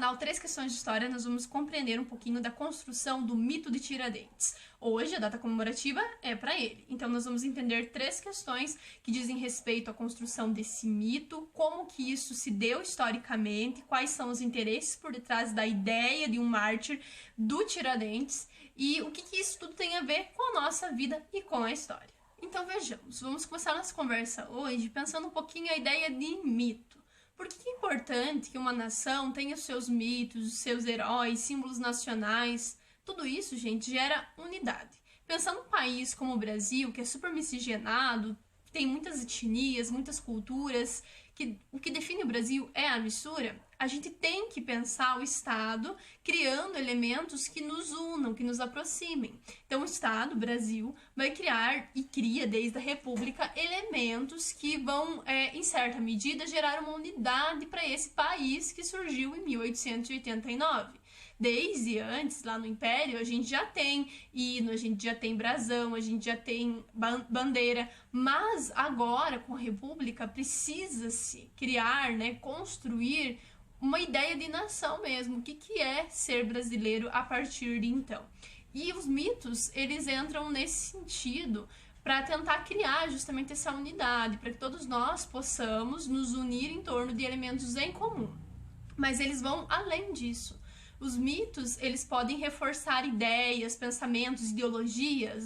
canal 3 Questões de História, nós vamos compreender um pouquinho da construção do mito de Tiradentes. Hoje, a data comemorativa é para ele. Então, nós vamos entender 3 questões que dizem respeito à construção desse mito, como que isso se deu historicamente, quais são os interesses por detrás da ideia de um mártir do Tiradentes e o que isso tudo tem a ver com a nossa vida e com a história. Então, vejamos. Vamos começar nossa conversa hoje pensando um pouquinho a ideia de mito. Por que é importante que uma nação tenha os seus mitos, os seus heróis, símbolos nacionais? Tudo isso, gente, gera unidade. Pensando num país como o Brasil, que é super miscigenado, tem muitas etnias, muitas culturas, que o que define o Brasil é a mistura, a gente tem que pensar o Estado criando elementos que nos unam, que nos aproximem. Então o Estado, o Brasil, vai criar e cria desde a República elementos que vão, em certa medida, gerar uma unidade para esse país que surgiu em 1889. Desde antes, lá no Império, a gente já tem hino, a gente já tem brasão, a gente já tem bandeira, mas agora, com a República, precisa-se criar, construir uma ideia de nação mesmo. O que é ser brasileiro a partir de então? E os mitos, eles entram nesse sentido para tentar criar justamente essa unidade, para que todos nós possamos nos unir em torno de elementos em comum. Mas eles vão além disso. Os mitos, eles podem reforçar ideias, pensamentos, ideologias,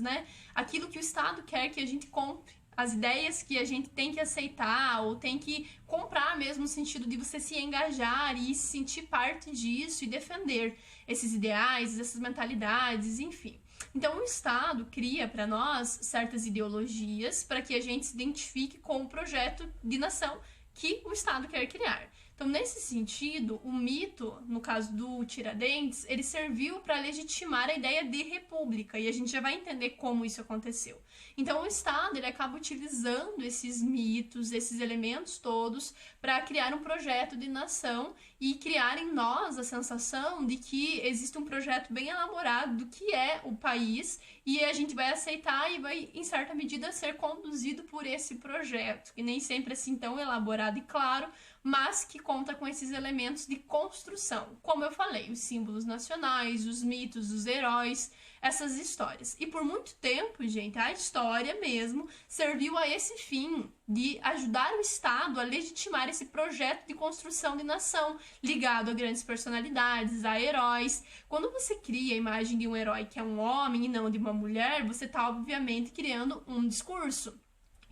Aquilo que o Estado quer que a gente compre. As ideias que a gente tem que aceitar ou tem que comprar mesmo, no sentido de você se engajar e se sentir parte disso e defender esses ideais, essas mentalidades, enfim. Então o Estado cria para nós certas ideologias para que a gente se identifique com o projeto de nação que o Estado quer criar. Então, nesse sentido, o mito, no caso do Tiradentes, ele serviu para legitimar a ideia de república, e a gente já vai entender como isso aconteceu. Então, o Estado, ele acaba utilizando esses mitos, esses elementos todos, para criar um projeto de nação e criar em nós a sensação de que existe um projeto bem elaborado do que é o país, e a gente vai aceitar e vai, em certa medida, ser conduzido por esse projeto, que nem sempre é assim tão elaborado e claro, mas que conta com esses elementos de construção. Como eu falei, os símbolos nacionais, os mitos, os heróis, essas histórias. E por muito tempo, gente, a história mesmo serviu a esse fim de ajudar o Estado a legitimar esse projeto de construção de nação, ligado a grandes personalidades, a heróis. Quando você cria a imagem de um herói que é um homem e não de uma mulher, você está, obviamente, criando um discurso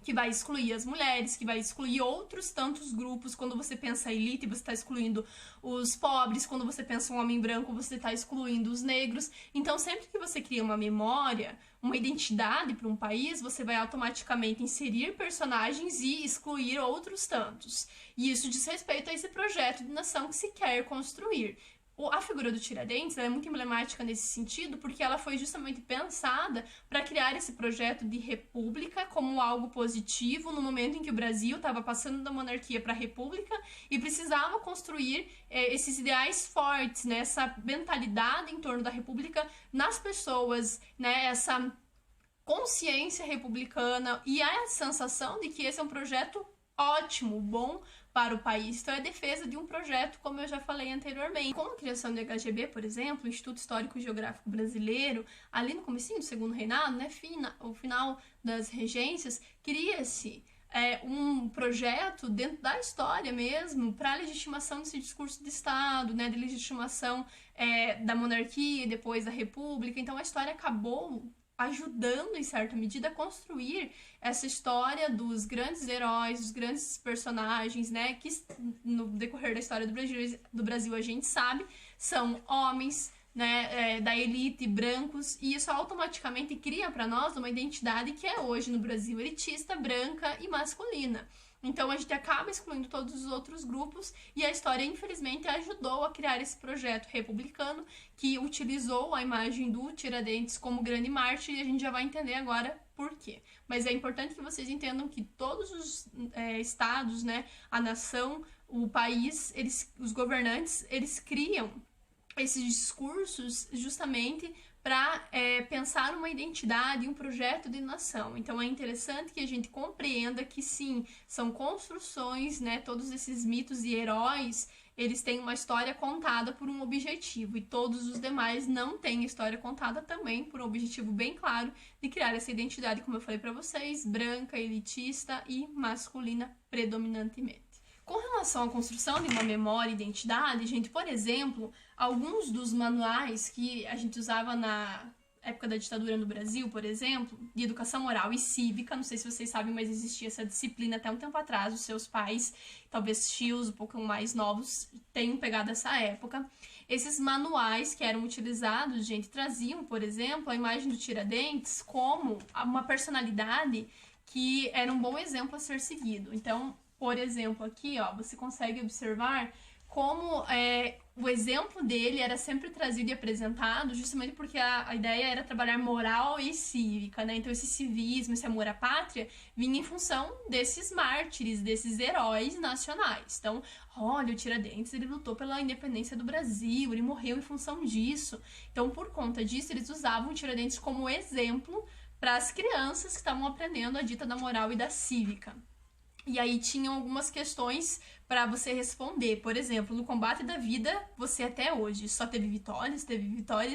que vai excluir as mulheres, que vai excluir outros tantos grupos. Quando você pensa elite, você está excluindo os pobres. Quando você pensa um homem branco, você está excluindo os negros. Então, sempre que você cria uma memória, uma identidade para um país, você vai automaticamente inserir personagens e excluir outros tantos. E isso diz respeito a esse projeto de nação que se quer construir. A figura do Tiradentes é muito emblemática nesse sentido, porque ela foi justamente pensada para criar esse projeto de república como algo positivo no momento em que o Brasil estava passando da monarquia para a república e precisava construir esses ideais fortes, essa mentalidade em torno da república nas pessoas, essa consciência republicana e a sensação de que esse é um projeto ótimo, bom para o país. Então é a defesa de um projeto, como eu já falei anteriormente. Com a criação do IHGB, por exemplo, o Instituto Histórico e Geográfico Brasileiro, ali no comecinho do Segundo Reinado, o final das regências, cria-se um projeto dentro da história mesmo para a legitimação desse discurso de Estado, de legitimação da monarquia e depois da república. Então a história acabou ajudando, em certa medida, a construir essa história dos grandes heróis, dos grandes personagens, que no decorrer da história do Brasil a gente sabe, são homens, da elite, brancos, e isso automaticamente cria para nós uma identidade que é hoje no Brasil elitista, branca e masculina. Então a gente acaba excluindo todos os outros grupos e a história, infelizmente, ajudou a criar esse projeto republicano que utilizou a imagem do Tiradentes como grande mártir, e a gente já vai entender agora por quê. Mas é importante que vocês entendam que todos os estados, a nação, o país, os governantes, eles criam esses discursos justamente para pensar uma identidade, um projeto de nação. Então é interessante que a gente compreenda que sim, são construções, todos esses mitos e heróis eles têm uma história contada por um objetivo, e todos os demais não têm história contada também por um objetivo bem claro de criar essa identidade, como eu falei para vocês, branca, elitista e masculina predominantemente. Com relação à construção de uma memória e identidade, gente, por exemplo, alguns dos manuais que a gente usava na época da ditadura no Brasil, por exemplo, de educação moral e cívica, não sei se vocês sabem, mas existia essa disciplina até um tempo atrás, os seus pais, talvez tios um pouco mais novos, tenham pegado essa época. Esses manuais que eram utilizados, gente, traziam, por exemplo, a imagem do Tiradentes como uma personalidade que era um bom exemplo a ser seguido. Então, por exemplo, aqui, ó, você consegue observar como o exemplo dele era sempre trazido e apresentado justamente porque a ideia era trabalhar moral e cívica, né? Então esse civismo, esse amor à pátria vinha em função desses mártires, desses heróis nacionais. Então, olha, o Tiradentes, ele lutou pela independência do Brasil, ele morreu em função disso. Então, por conta disso, eles usavam o Tiradentes como exemplo para as crianças que estavam aprendendo a dita da moral e da cívica. E aí tinham algumas questões para você responder. Por exemplo, no combate da vida, você até hoje só teve vitórias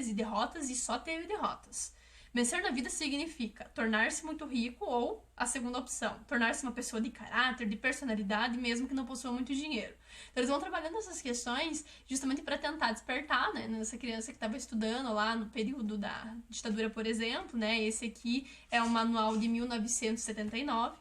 e derrotas e só teve derrotas. Vencer na vida significa tornar-se muito rico ou, a segunda opção, tornar-se uma pessoa de caráter, de personalidade, mesmo que não possua muito dinheiro. Então eles vão trabalhando essas questões justamente para tentar despertar, né, nessa criança que estava estudando lá no período da ditadura, por exemplo, né? Esse aqui é um manual de 1979.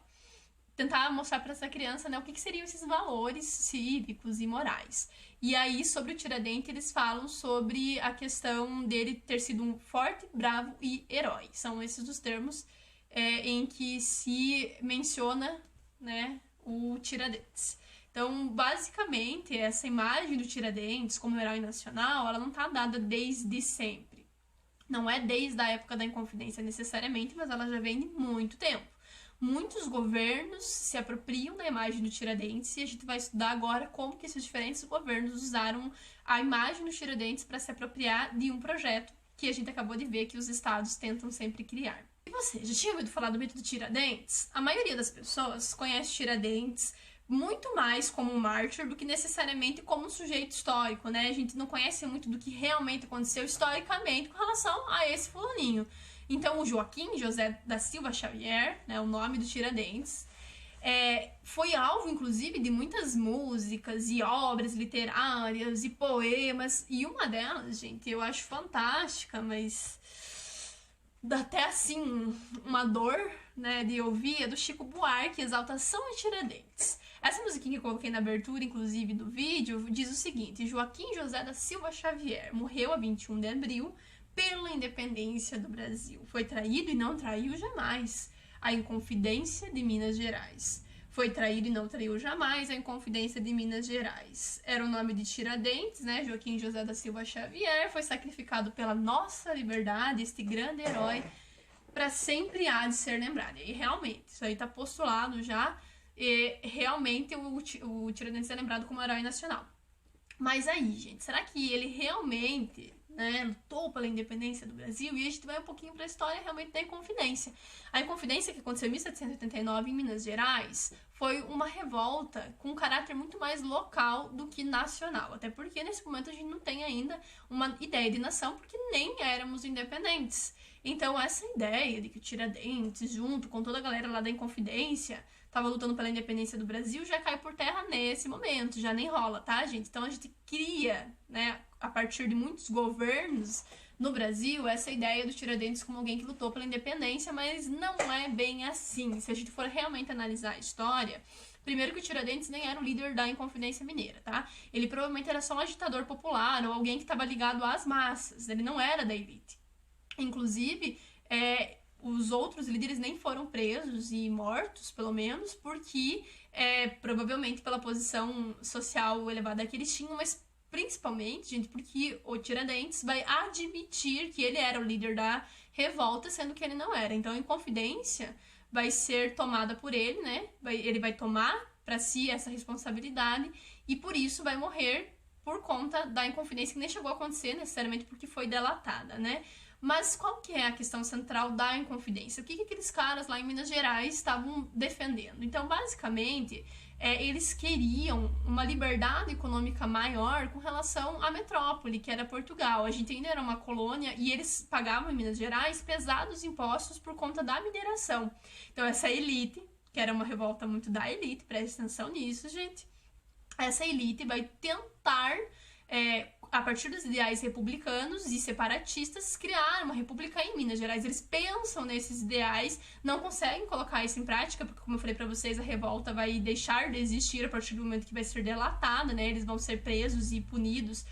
Tentar mostrar para essa criança, né, o que seriam esses valores cívicos e morais. E aí, sobre o Tiradentes, eles falam sobre a questão dele ter sido um forte, bravo e herói. São esses os termos em que se menciona, né, o Tiradentes. Então, basicamente, essa imagem do Tiradentes como herói nacional, ela não está dada desde sempre. Não é desde a época da Inconfidência necessariamente, mas ela já vem de muito tempo. Muitos governos se apropriam da imagem do Tiradentes e a gente vai estudar agora como que esses diferentes governos usaram a imagem do Tiradentes para se apropriar de um projeto que a gente acabou de ver que os estados tentam sempre criar. E você, já tinha ouvido falar do mito do Tiradentes? A maioria das pessoas conhece Tiradentes muito mais como um mártir do que necessariamente como um sujeito histórico, né? A gente não conhece muito do que realmente aconteceu historicamente com relação a esse fulaninho. Então, o Joaquim José da Silva Xavier, né, o nome do Tiradentes, foi alvo, inclusive, de muitas músicas e obras literárias e poemas. E uma delas, gente, eu acho fantástica, mas dá até, assim, uma dor, né, de ouvir, é do Chico Buarque, Exaltação de Tiradentes. Essa musiquinha que eu coloquei na abertura, inclusive, do vídeo, diz o seguinte: Joaquim José da Silva Xavier morreu a 21 de abril pela independência do Brasil. Foi traído e não traiu jamais a Inconfidência de Minas Gerais. Foi traído e não traiu jamais a Inconfidência de Minas Gerais. Era o nome de Tiradentes, né? Joaquim José da Silva Xavier foi sacrificado pela nossa liberdade, este grande herói, para sempre há de ser lembrado. E realmente, isso aí tá postulado já, e realmente o Tiradentes é lembrado como herói nacional. Mas aí, gente, será que ele realmente, né, lutou pela independência do Brasil? E a gente vai um pouquinho para a história realmente da Inconfidência. A Inconfidência, que aconteceu em 1789 em Minas Gerais, foi uma revolta com um caráter muito mais local do que nacional. Até porque nesse momento a gente não tem ainda uma ideia de nação, porque nem éramos independentes. Então essa ideia de que o Tiradentes, junto com toda a galera lá da Inconfidência, estava lutando pela independência do Brasil, já cai por terra nesse momento, já nem rola, tá, gente? Então a gente cria, né, a partir de muitos governos no Brasil, essa ideia do Tiradentes como alguém que lutou pela independência, mas não é bem assim. Se a gente for realmente analisar a história, primeiro que o Tiradentes nem era o líder da Inconfidência Mineira, tá? Ele provavelmente era só um agitador popular ou alguém que estava ligado às massas, ele não era da elite. Inclusive, os outros líderes nem foram presos e mortos, pelo menos, porque provavelmente pela posição social elevada que eles tinham, mas principalmente, gente, porque o Tiradentes vai admitir que ele era o líder da revolta, sendo que ele não era. Então, a Inconfidência vai ser tomada por ele, né? Ele vai tomar para si essa responsabilidade e por isso vai morrer por conta da Inconfidência, que nem chegou a acontecer necessariamente porque foi delatada, né? Mas qual que é a questão central da Inconfidência? O que aqueles caras lá em Minas Gerais estavam defendendo? Então, basicamente, eles queriam uma liberdade econômica maior com relação à metrópole, que era Portugal. A gente ainda era uma colônia e eles pagavam em Minas Gerais pesados impostos por conta da mineração. Então essa elite, que era uma revolta muito da elite, preste atenção nisso, gente, essa elite vai tentar, a partir dos ideais republicanos e separatistas, criar uma república em Minas Gerais. Eles pensam nesses ideais, não conseguem colocar isso em prática, porque, como eu falei pra vocês, a revolta vai deixar de existir a partir do momento que vai ser delatada, né? Eles vão ser presos e punidos,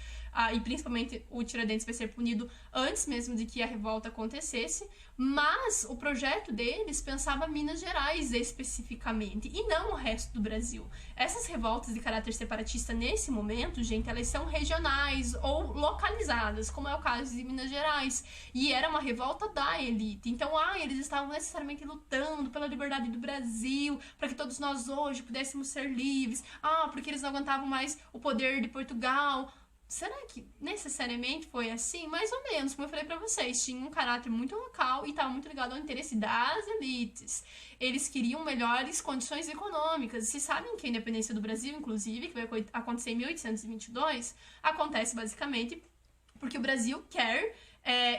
e principalmente o Tiradentes vai ser punido antes mesmo de que a revolta acontecesse, mas o projeto deles pensava Minas Gerais especificamente, e não o resto do Brasil. Essas revoltas de caráter separatista nesse momento, gente, elas são regionais ou localizadas, como é o caso de Minas Gerais, e era uma revolta da elite. Então, eles estavam necessariamente lutando pela liberdade do Brasil, para que todos nós hoje pudéssemos ser livres, porque eles não aguentavam mais o poder de Portugal. Será que necessariamente foi assim? Mais ou menos, como eu falei pra vocês, tinha um caráter muito local e estava muito ligado ao interesse das elites. Eles queriam melhores condições econômicas. Vocês sabem que a independência do Brasil, inclusive, que vai acontecer em 1822, acontece basicamente porque o Brasil quer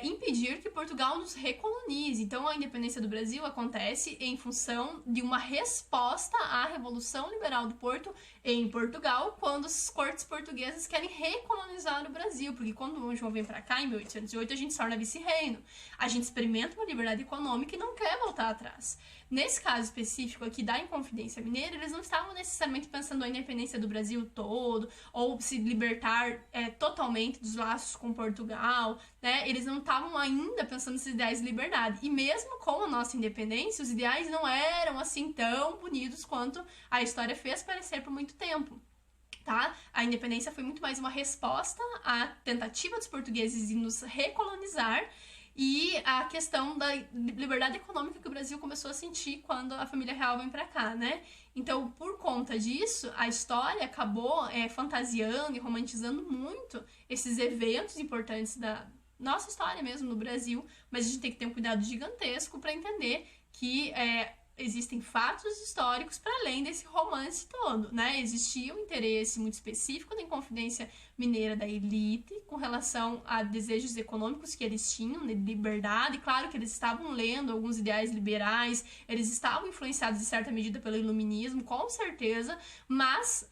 impedir que Portugal nos recolonize. Então, a independência do Brasil acontece em função de uma resposta à Revolução Liberal do Porto em Portugal, quando as cortes portuguesas querem recolonizar o Brasil, porque quando o João vem para cá, em 1808, a gente se torna vice-reino. A gente experimenta uma liberdade econômica e não quer voltar atrás. Nesse caso específico aqui da Inconfidência Mineira, eles não estavam necessariamente pensando na independência do Brasil todo, ou se libertar totalmente dos laços com Portugal, né? Eles não estavam ainda pensando nesses ideais de liberdade. E mesmo com a nossa independência, os ideais não eram assim tão bonitos quanto a história fez parecer por muito tempo. Tá? A independência foi muito mais uma resposta à tentativa dos portugueses de nos recolonizar e a questão da liberdade econômica que o Brasil começou a sentir quando a família real vem pra cá, né? Então, por conta disso, a história acabou fantasiando e romantizando muito esses eventos importantes da nossa história mesmo no Brasil, mas a gente tem que ter um cuidado gigantesco para entender que existem fatos históricos para além desse romance todo, né? Existia um interesse muito específico da Inconfidência Mineira da elite com relação a desejos econômicos que eles tinham, de liberdade. Claro que eles estavam lendo alguns ideais liberais, eles estavam influenciados em certa medida pelo iluminismo, com certeza, mas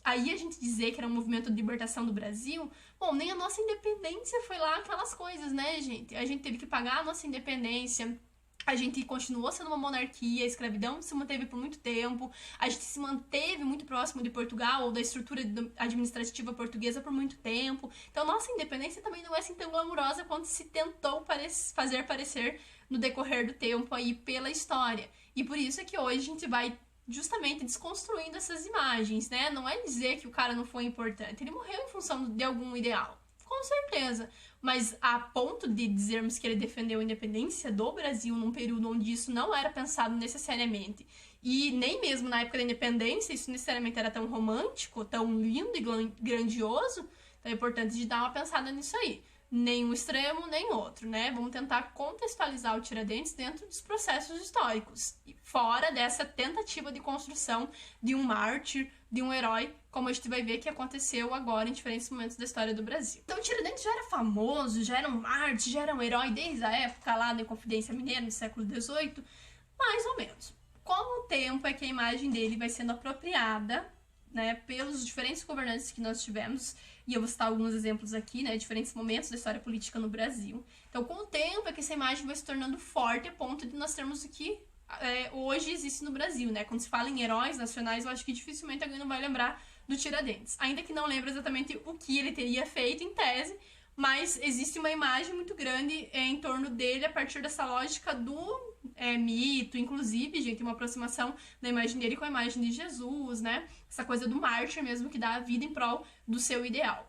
aí a gente dizer que era um movimento de libertação do Brasil, bom, nem a nossa independência foi lá aquelas coisas, né, gente? A gente teve que pagar a nossa independência. A gente continuou sendo uma monarquia, a escravidão se manteve por muito tempo, a gente se manteve muito próximo de Portugal ou da estrutura administrativa portuguesa por muito tempo. Então, nossa independência também não é assim tão glamurosa quanto se tentou fazer parecer no decorrer do tempo aí pela história. E por isso é que hoje a gente vai justamente desconstruindo essas imagens, né? Não é dizer que o cara não foi importante, ele morreu em função de algum ideal. Com certeza, mas a ponto de dizermos que ele defendeu a independência do Brasil num período onde isso não era pensado necessariamente, e nem mesmo na época da independência isso necessariamente era tão romântico, tão lindo e grandioso, então é importante de dar uma pensada nisso aí. Nem um extremo, nem outro, né? Vamos tentar contextualizar o Tiradentes dentro dos processos históricos, fora dessa tentativa de construção de um mártir, de um herói, como a gente vai ver que aconteceu agora em diferentes momentos da história do Brasil. Então, o Tiradentes já era famoso, já era um mártir, já era um herói desde a época lá da Inconfidência Mineira, no século XVIII, mais ou menos. Com o tempo é que a imagem dele vai sendo apropriada, né, pelos diferentes governantes que nós tivemos, e eu vou citar alguns exemplos aqui, né, diferentes momentos da história política no Brasil. Então, com o tempo é que essa imagem vai se tornando forte a ponto de nós termos o que hoje existe no Brasil, né? Quando se fala em heróis nacionais, eu acho que dificilmente alguém não vai lembrar do Tiradentes. Ainda que não lembre exatamente o que ele teria feito em tese, mas existe uma imagem muito grande em torno dele a partir dessa lógica do mito, inclusive, gente, uma aproximação da imagem dele com a imagem de Jesus, né? Essa coisa do mártir mesmo que dá a vida em prol do seu ideal.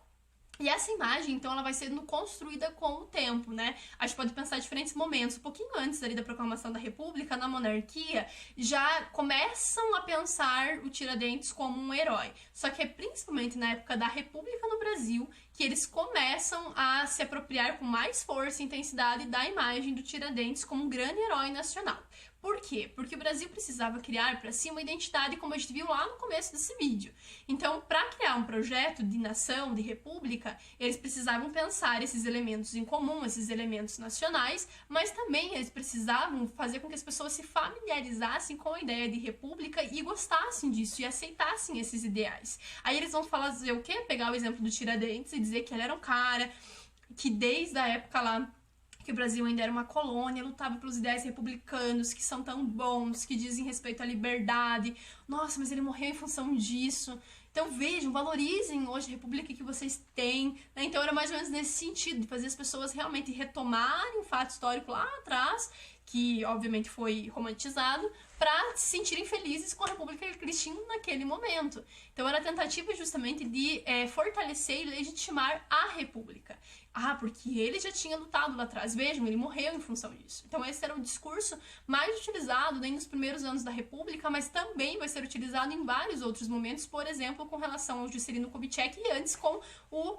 E essa imagem, então, ela vai sendo construída com o tempo, né? A gente pode pensar em diferentes momentos. Um pouquinho antes ali da proclamação da República, na monarquia, já começam a pensar o Tiradentes como um herói. Só que é principalmente na época da República no Brasil que eles começam a se apropriar com mais força e intensidade da imagem do Tiradentes como um grande herói nacional. Por quê? Porque o Brasil precisava criar para si uma identidade, como a gente viu lá no começo desse vídeo. Então, para criar um projeto de nação, de república, eles precisavam pensar esses elementos em comum, esses elementos nacionais, mas também eles precisavam fazer com que as pessoas se familiarizassem com a ideia de república e gostassem disso e aceitassem esses ideais. Aí eles vão fazer o quê? Pegar o exemplo do Tiradentes e dizer que ele era um cara que desde a época lá que o Brasil ainda era uma colônia, lutava pelos ideais republicanos, que são tão bons, que dizem respeito à liberdade. Nossa, mas ele morreu em função disso. Então vejam, valorizem hoje a república que vocês têm, né? Então era mais ou menos nesse sentido, de fazer as pessoas realmente retomarem um fato histórico lá atrás, que obviamente foi romantizado, para se sentirem felizes com a república que eles tinham naquele momento. Então era a tentativa justamente de fortalecer e legitimar a república. Ah, porque ele já tinha lutado lá atrás. Vejam, ele morreu em função disso. Então esse era o discurso mais utilizado nos primeiros anos da República, mas também vai ser utilizado em vários outros momentos, por exemplo, com relação ao Juscelino Kubitschek e antes com o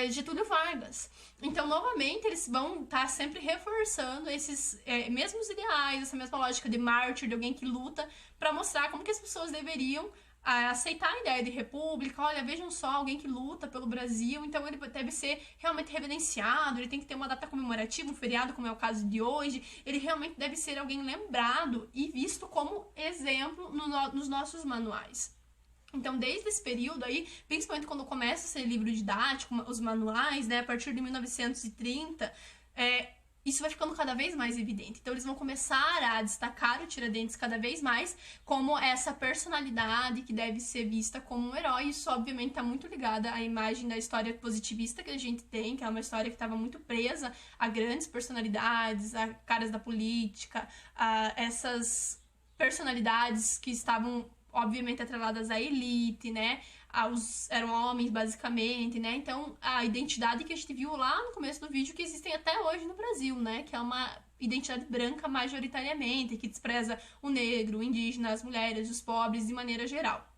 Getúlio Vargas. Então, novamente, eles vão estar sempre reforçando esses mesmos ideais, essa mesma lógica de mártir, de alguém que luta, para mostrar como que as pessoas deveriam aceitar a ideia de república. Olha, vejam só, alguém que luta pelo Brasil, então ele deve ser realmente reverenciado, ele tem que ter uma data comemorativa, um feriado, como é o caso de hoje, ele realmente deve ser alguém lembrado e visto como exemplo nos nossos manuais. Então, desde esse período aí, principalmente quando começa a ser livro didático, os manuais, né, a partir de 1930, isso vai ficando cada vez mais evidente. Então, eles vão começar a destacar o Tiradentes cada vez mais como essa personalidade que deve ser vista como um herói. Isso, obviamente, está muito ligado à imagem da história positivista que a gente tem, que é uma história que estava muito presa a grandes personalidades, a caras da política, a essas personalidades que estavam obviamente atreladas à elite, né? Eram homens, basicamente, né? Então, a identidade que a gente viu lá no começo do vídeo, que existem até hoje no Brasil, né? Que é uma identidade branca majoritariamente, que despreza o negro, o indígena, as mulheres, os pobres, de maneira geral.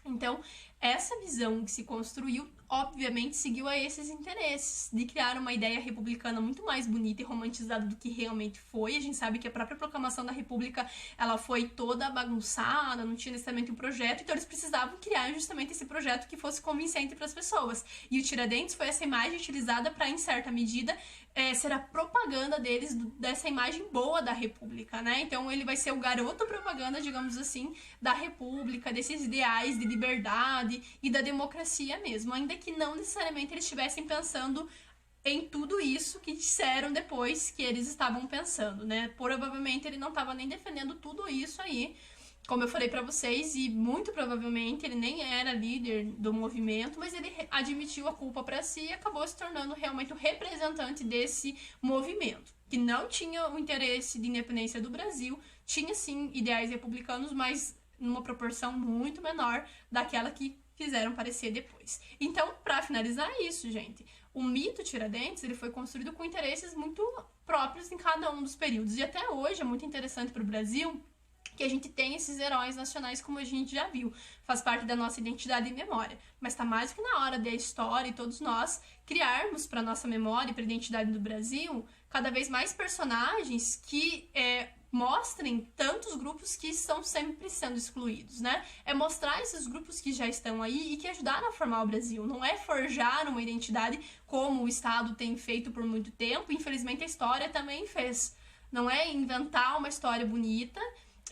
Então, essa visão que se construiu, obviamente, seguiu a esses interesses de criar uma ideia republicana muito mais bonita e romantizada do que realmente foi. A gente sabe que a própria proclamação da República, ela foi toda bagunçada, não tinha necessariamente um projeto, então eles precisavam criar justamente esse projeto que fosse convincente para as pessoas. E o Tiradentes foi essa imagem utilizada para, em certa medida, ser a propaganda deles, dessa imagem boa da República, né? Então ele vai ser o garoto propaganda, digamos assim, da República, desses ideais de liberdade e da democracia mesmo, ainda que não necessariamente eles estivessem pensando em tudo isso que disseram depois que eles estavam pensando, né? Provavelmente ele não estava nem defendendo tudo isso aí, como eu falei pra vocês, e muito provavelmente ele nem era líder do movimento, mas ele admitiu a culpa pra si e acabou se tornando realmente o representante desse movimento, que não tinha o interesse de independência do Brasil, tinha sim ideais republicanos, mas numa proporção muito menor daquela que fizeram parecer depois. Então, para finalizar isso, gente, o mito Tiradentes, ele foi construído com interesses muito próprios em cada um dos períodos, e até hoje é muito interessante para o Brasil que a gente tem esses heróis nacionais, como a gente já viu, faz parte da nossa identidade e memória, mas está mais do que na hora da história e todos nós criarmos para nossa memória e para a identidade do Brasil cada vez mais personagens que mostrem tantos grupos que estão sempre sendo excluídos, né? É mostrar esses grupos que já estão aí e que ajudaram a formar o Brasil. Não é forjar uma identidade como o Estado tem feito por muito tempo, infelizmente a história também fez. Não é inventar uma história bonita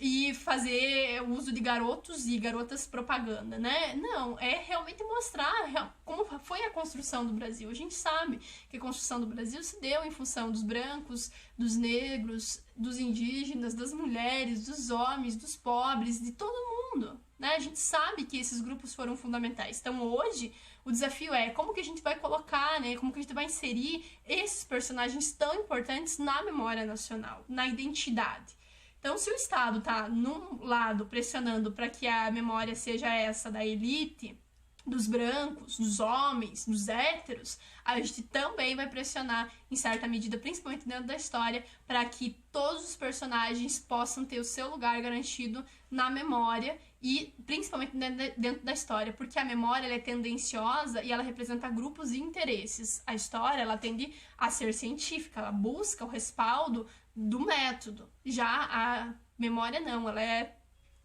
e fazer uso de garotos e garotas propaganda, né? Não, é realmente mostrar como foi a construção do Brasil. A gente sabe que a construção do Brasil se deu em função dos brancos, dos negros, dos indígenas, das mulheres, dos homens, dos pobres, de todo mundo, né? A gente sabe que esses grupos foram fundamentais. Então, hoje, o desafio é como que a gente vai colocar, né? Como que a gente vai inserir esses personagens tão importantes na memória nacional, na identidade. Então, se o Estado está, num lado, pressionando para que a memória seja essa da elite, dos brancos, dos homens, dos héteros, a gente também vai pressionar, em certa medida, principalmente dentro da história, para que todos os personagens possam ter o seu lugar garantido na memória e principalmente dentro da história, porque a memória ela é tendenciosa e ela representa grupos e interesses. A história ela tende a ser científica, ela busca o respaldo do método. Já a memória não, ela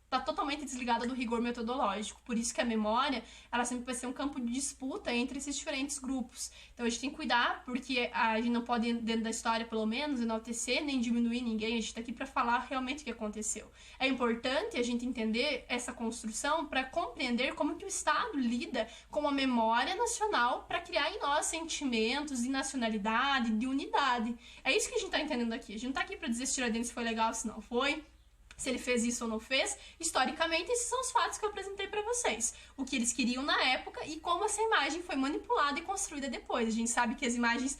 tá totalmente desligada do rigor metodológico. Por isso que a memória, ela sempre vai ser um campo de disputa entre esses diferentes grupos. Então a gente tem que cuidar, porque a gente não pode, dentro da história, pelo menos, enaltecer nem diminuir ninguém. A gente tá aqui para falar realmente o que aconteceu. É importante a gente entender essa construção para compreender como que o Estado lida com a memória nacional para criar em nós sentimentos de nacionalidade, de unidade. É isso que a gente tá entendendo aqui. A gente não tá aqui para dizer se Tiradentes foi legal, se não foi, se ele fez isso ou não fez. Historicamente, esses são os fatos que eu apresentei para vocês. O que eles queriam na época e como essa imagem foi manipulada e construída depois. A gente sabe que as imagens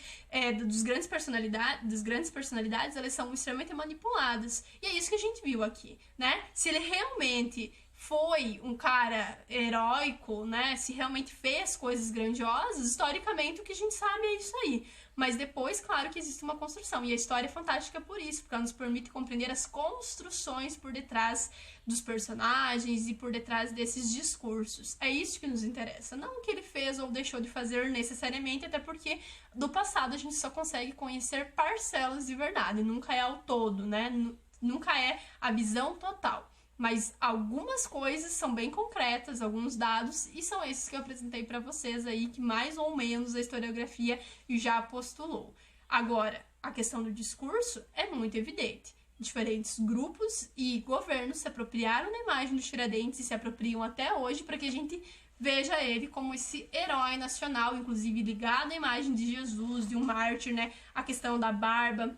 das grandes personalidades, elas são extremamente manipuladas. E é isso que a gente viu aqui, né? Se ele realmente foi um cara heróico, né? Se realmente fez coisas grandiosas, historicamente o que a gente sabe é isso aí. Mas depois, claro que existe uma construção. E a história é fantástica por isso, porque ela nos permite compreender as construções por detrás dos personagens e por detrás desses discursos. É isso que nos interessa. Não o que ele fez ou deixou de fazer necessariamente, até porque do passado a gente só consegue conhecer parcelas de verdade. Nunca é ao todo, né? Nunca é a visão total. Mas algumas coisas são bem concretas, alguns dados, e são esses que eu apresentei para vocês aí, que mais ou menos a historiografia já postulou. Agora, a questão do discurso é muito evidente. Diferentes grupos e governos se apropriaram da imagem do Tiradentes e se apropriam até hoje para que a gente veja ele como esse herói nacional, inclusive ligado à imagem de Jesus, de um mártir, né? A questão da barba,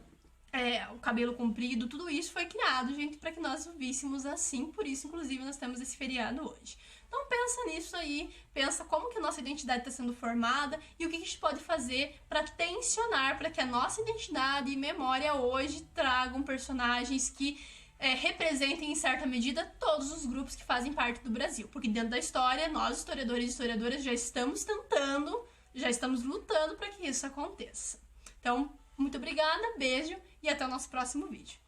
o cabelo comprido, tudo isso foi criado, gente, para que nós o víssemos assim. Por isso, inclusive, nós temos esse feriado hoje. Então pensa nisso aí, pensa como que a nossa identidade está sendo formada e o que a gente pode fazer para tensionar para que a nossa identidade e memória hoje tragam personagens que representem, em certa medida, todos os grupos que fazem parte do Brasil. Porque dentro da história, nós, historiadores e historiadoras, já estamos tentando, já estamos lutando para que isso aconteça. Então, muito obrigada, beijo e até o nosso próximo vídeo.